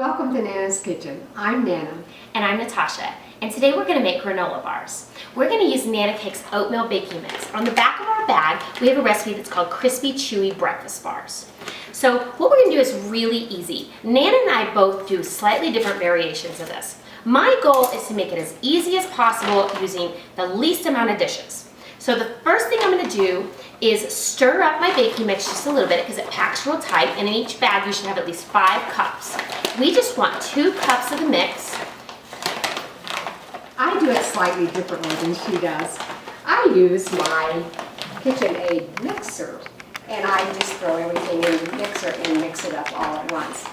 Welcome to Nana's Kitchen. I'm Nana. And I'm Natasha, and today we're going to make granola bars. We're going to use NanaCakes oatmeal baking mix. On the back of our bag, we have a recipe that's called Crispy Chewy Breakfast Bars. So what we're going to do is really easy. Nana and I both do slightly different variations of this. My goal is to make it as easy as possible using the least amount of dishes. So the first thing I'm going to do is stir up my baking mix just a little bit because it packs real tight, and in each bag you should have at least 5 cups. We just want 2 cups of the mix. I do it slightly differently than she does. I use my KitchenAid mixer, and I just throw everything in the mixer and mix it up all at once.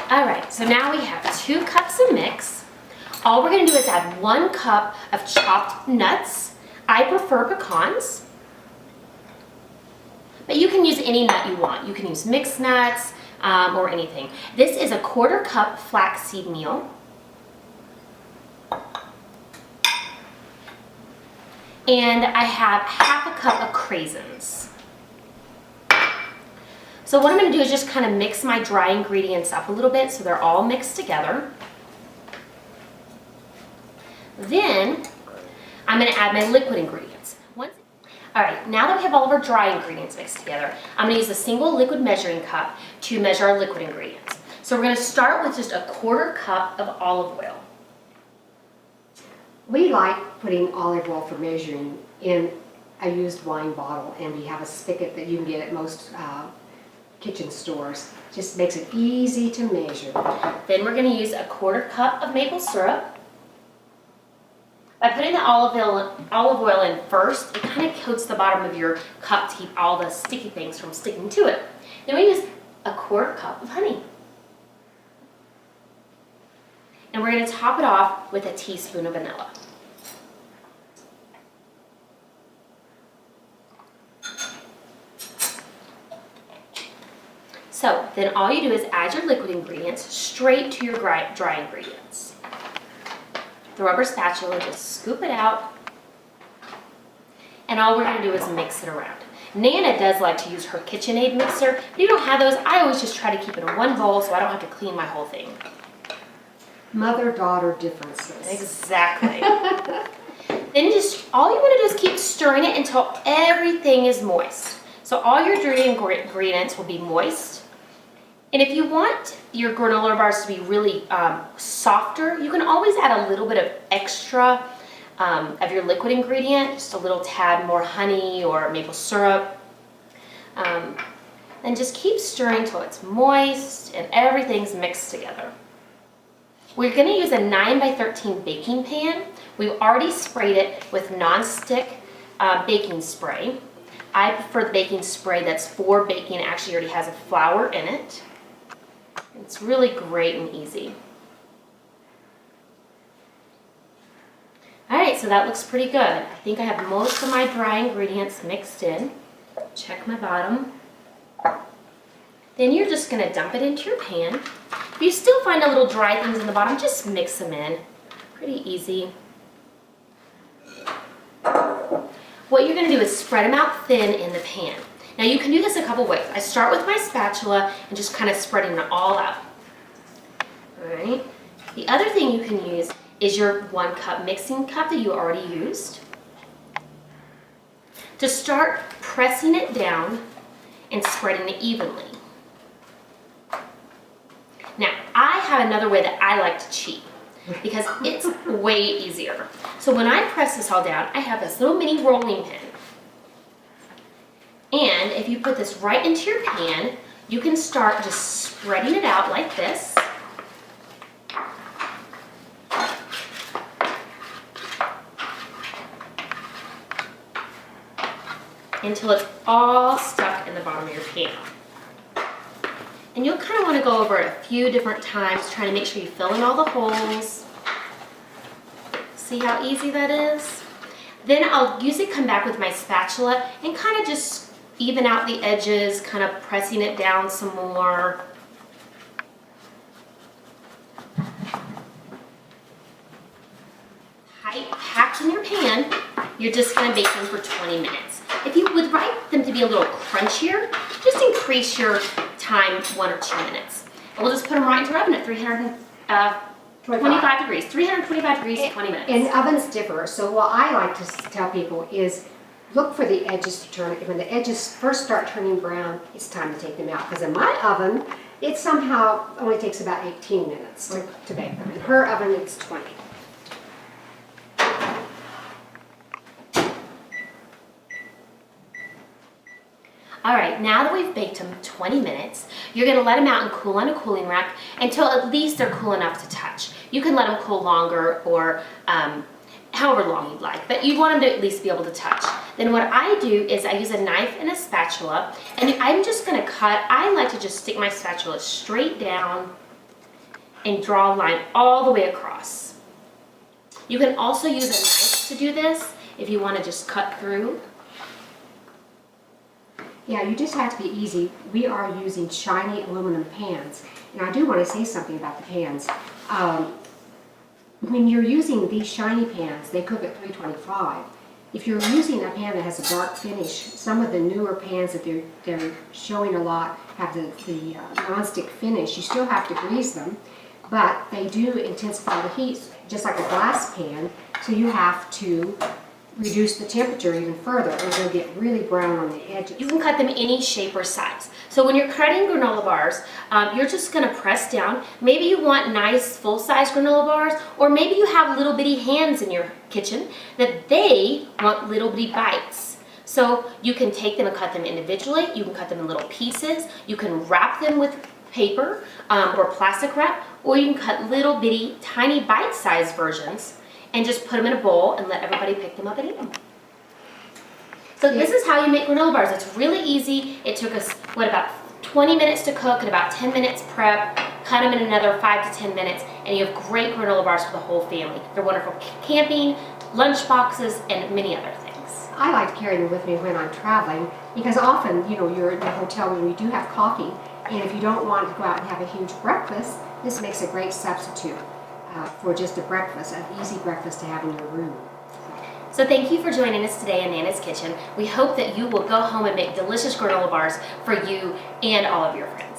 All right, so now we have 2 cups of mix. All we're going to do is add 1 cup of chopped nuts. I prefer pecans, but you can use any nut you want. You can use mixed nuts or anything. This is a 1/4 cup flaxseed meal. And I have 1/2 cup of craisins. So what I'm going to do is just kind of mix my dry ingredients up a little bit so they're all mixed together. Then I'm going to add my liquid ingredients. All right, now that we have all of our dry ingredients mixed together, I'm going to use a single liquid measuring cup to measure our liquid ingredients. So we're going to start with just a 1/4 cup of olive oil. We like putting olive oil for measuring in a used wine bottle, and we have a spigot that you can get at most kitchen stores. Just makes it easy to measure. Then we're going to use a 1/4 cup of maple syrup. By putting the olive oil in first, it kind of coats the bottom of your cup to keep all the sticky things from sticking to it. Then we use a 1/4 cup of honey. And we're going to top it off with a teaspoon of vanilla. So then all you do is add your liquid ingredients straight to your dry ingredients. The rubber spatula, just scoop it out, and all we're going to do is mix it around. Nana does like to use her KitchenAid mixer. If you don't have those, I always just try to keep it in one bowl so I don't have to clean my whole thing. Mother-daughter differences. Exactly. Then just all you want to do is keep stirring it until everything is moist. So all your dry ingredients will be moist. And if you want your granola bars to be really softer, you can always add a little bit of extra of your liquid ingredient, just a little tad more honey or maple syrup. And just keep stirring till it's moist and everything's mixed together. We're going to use a 9x13 baking pan. We've already sprayed it with nonstick baking spray. I prefer the baking spray that's for baking. It actually already has a flour in it. It's really great and easy. All right, so that looks pretty good. I think I have most of my dry ingredients mixed in. Check my bottom. Then you're just going to dump it into your pan. If you still find a little dry things in the bottom, just mix them in. Pretty easy. What you're going to do is spread them out thin in the pan. Now you can do this a couple ways. I start with my spatula and just kind of spreading it all out. All right. The other thing you can use is your 1 cup mixing cup that you already used. To start pressing it down and spreading it evenly. Now I have another way that I like to cheat because it's way easier. So when I press this all down, I have this little mini rolling pin. And if you put this right into your pan, you can start just spreading it out like this. Until it's all stuck in the bottom of your pan. And you'll kind of want to go over it a few different times, trying to make sure you fill in all the holes. See how easy that is? Then I'll usually come back with my spatula and kind of just even out the edges, kind of pressing it down some more. Packed in your pan, you're just going to bake them for 20 minutes. if you would like them to be a little crunchier, just increase your time 1 or 2 minutes. And we'll just put them right into our oven at 325 degrees. 325 degrees, 20 minutes. And ovens differ, so what I like to tell people is look for the edges to turn. When the edges first start turning brown, it's time to take them out. Because in my oven, it somehow only takes about 18 minutes to bake them. In her oven, it's 20. All right, now that we've baked them 20 minutes, you're gonna let them out and cool on a cooling rack until at least they're cool enough to touch. You can let them cool longer or however long you'd like, but you want them to at least be able to touch. Then what I do is I use a knife and a spatula, and I'm just gonna cut. I like to just stick my spatula straight down and draw a line all the way across. You can also use a knife to do this if you wanna just cut through. Yeah, you just have to be easy. We are using shiny aluminum pans. And I do want to say something about the pans. When you're using these shiny pans, they cook at 325. If you're using a pan that has a dark finish, some of the newer pans that they're showing a lot have the non-stick finish. You still have to grease them, but they do intensify the heat, just like a glass pan, so you have to reduce the temperature even further or they'll get really brown on the edges. You can cut them any shape or size. So when you're cutting granola bars, you're just gonna press down. Maybe you want nice full-size granola bars, or maybe you have little bitty hands in your kitchen that they want little bitty bites. So you can take them and cut them individually. You can cut them in little pieces. You can wrap them with paper or plastic wrap, or you can cut little bitty tiny bite-sized versions and just put them in a bowl and let everybody pick them up and eat them. So this is how you make granola bars. It's really easy. It took us, about 20 minutes to cook and about 10 minutes prep. Cut them in another 5 to 10 minutes, and you have great granola bars for the whole family. They're wonderful camping, lunch boxes, and many other things. I like to carry them with me when I'm traveling because often, you're in a hotel room, you do have coffee, and if you don't want to go out and have a huge breakfast, this makes a great substitute for just a breakfast, an easy breakfast to have in your room. So thank you for joining us today in Nana's Kitchen. We hope that you will go home and make delicious granola bars for you and all of your friends.